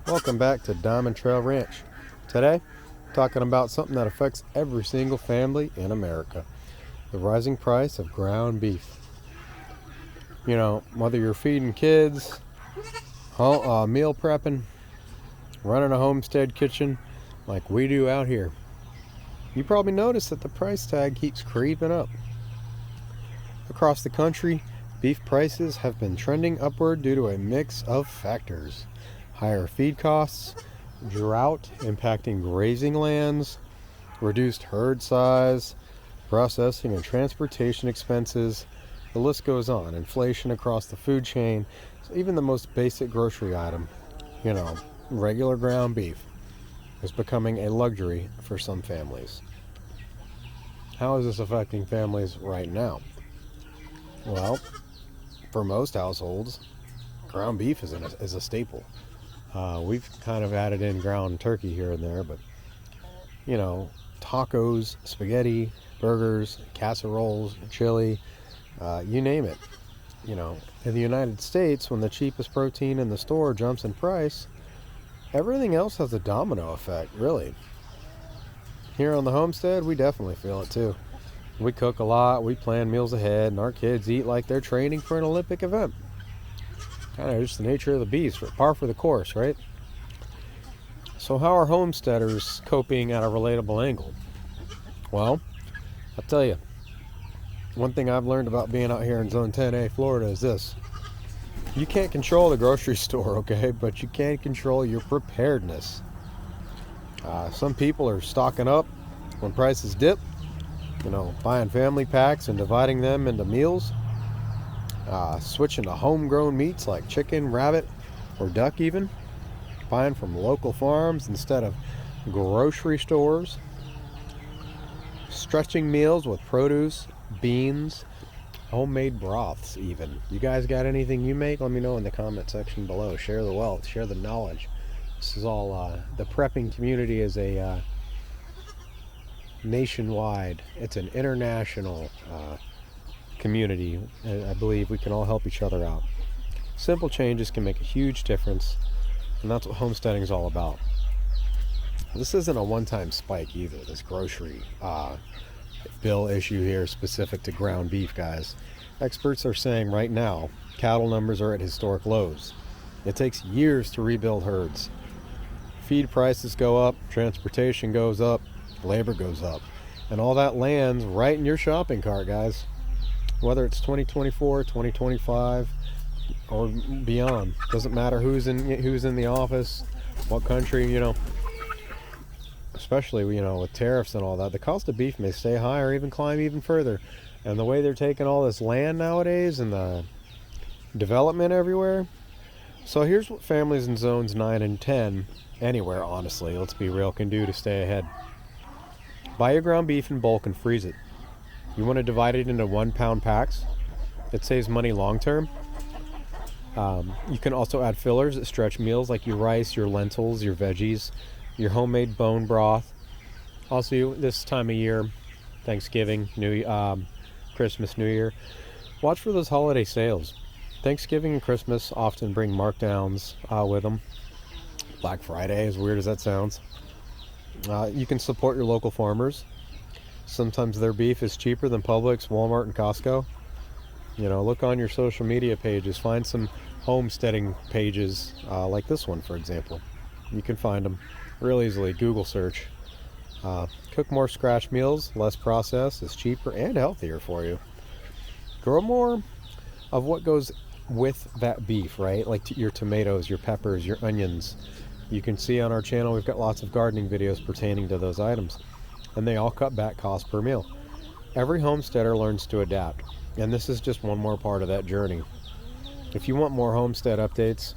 Welcome back to DiamondTrail Ranch. Today, talking about something that affects every single family in America. The rising price of ground beef. You know, whether you're feeding kids, meal prepping, running a homestead kitchen like we do out here, you probably noticed that the price tag keeps creeping up. Across the country, beef prices have been trending upward due to a mix of factors. Higher feed costs, drought impacting grazing lands, reduced herd size, processing and transportation expenses. The list goes on. Inflation across the food chain. So even the most basic grocery item, regular ground beef, is becoming a luxury for some families. How is this affecting families right now? Well, for most households, ground beef is a staple. We've kind of added in ground turkey here and there, but tacos, spaghetti, burgers, casseroles, chili, you name it. In the United States, when the cheapest protein in the store jumps in price, everything else has a domino effect, really. Here on the homestead, we definitely feel it too. We cook a lot, we plan meals ahead, and our kids eat like they're training for an Olympic event. Kind of just the nature of the beast, par for the course, right? So how are homesteaders coping at a relatable angle? Well, I'll tell you, one thing I've learned about being out here in Zone 10A, Florida is this. You can't control the grocery store, okay? But you can control your preparedness. Some people are stocking up when prices dip, buying family packs and dividing them into meals. Switching to homegrown meats like chicken, rabbit, or duck even. Buying from local farms instead of grocery stores. Stretching meals with produce, beans, homemade broths even. You guys got anything you make? Let me know in the comment section below. Share the wealth, share the knowledge. This is all, the prepping community is a nationwide, it's an international community. I believe we can all help each other out. Simple changes can make a huge difference, and that's what homesteading is all about. This isn't a one-time spike either, this grocery bill issue here specific to ground beef, guys. Experts are saying right now cattle numbers are at historic lows. It takes years to rebuild herds. Feed prices go up, transportation goes up, labor goes up, and all that lands right in your shopping cart, guys. Whether it's 2024, 2025, or beyond, doesn't matter who's in the office, what country, especially with tariffs and all that, the cost of beef may stay high or even climb even further. And the way they're taking all this land nowadays and the development everywhere. So here's what families in zones 9 and 10, anywhere honestly, let's be real, can do to stay ahead. Buy your ground beef in bulk and freeze it. You want to divide it into 1 pound packs. It saves money long term. You can also add fillers that stretch meals like your rice, your lentils, your veggies, your homemade bone broth. Also, this time of year, Thanksgiving, Christmas, New Year, watch for those holiday sales. Thanksgiving and Christmas often bring markdowns with them. Black Friday, as weird as that sounds. You can support your local farmers. Sometimes their beef is cheaper than Publix, Walmart, and Costco. Look on your social media pages. Find some homesteading pages like this one, for example. You can find them real easily. Google search. Cook more scratch meals. Less processed is cheaper and healthier for you. Grow more of what goes with that beef, right? Like your tomatoes, your peppers, your onions. You can see on our channel we've got lots of gardening videos pertaining to those items. And they all cut back cost per meal. Every homesteader learns to adapt, and this is just one more part of that journey. If you want more homestead updates,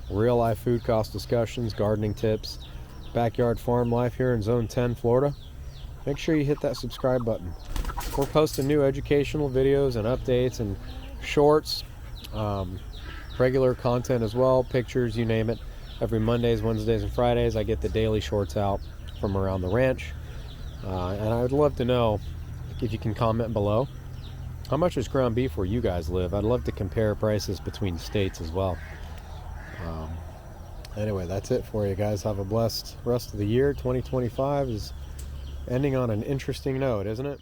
real life food cost discussions, gardening tips, backyard farm life here in Zone 10, Florida, make sure you hit that subscribe button. We're posting new educational videos and updates and shorts, regular content as well, pictures, you name it. Every Mondays, Wednesdays, and Fridays I get the daily shorts out from around the ranch. And I would love to know if you can comment below. How much is ground beef where you guys live? I'd love to compare prices between states as well. Anyway, that's it for you guys. Have a blessed rest of the year. 2025 is ending on an interesting note, isn't it?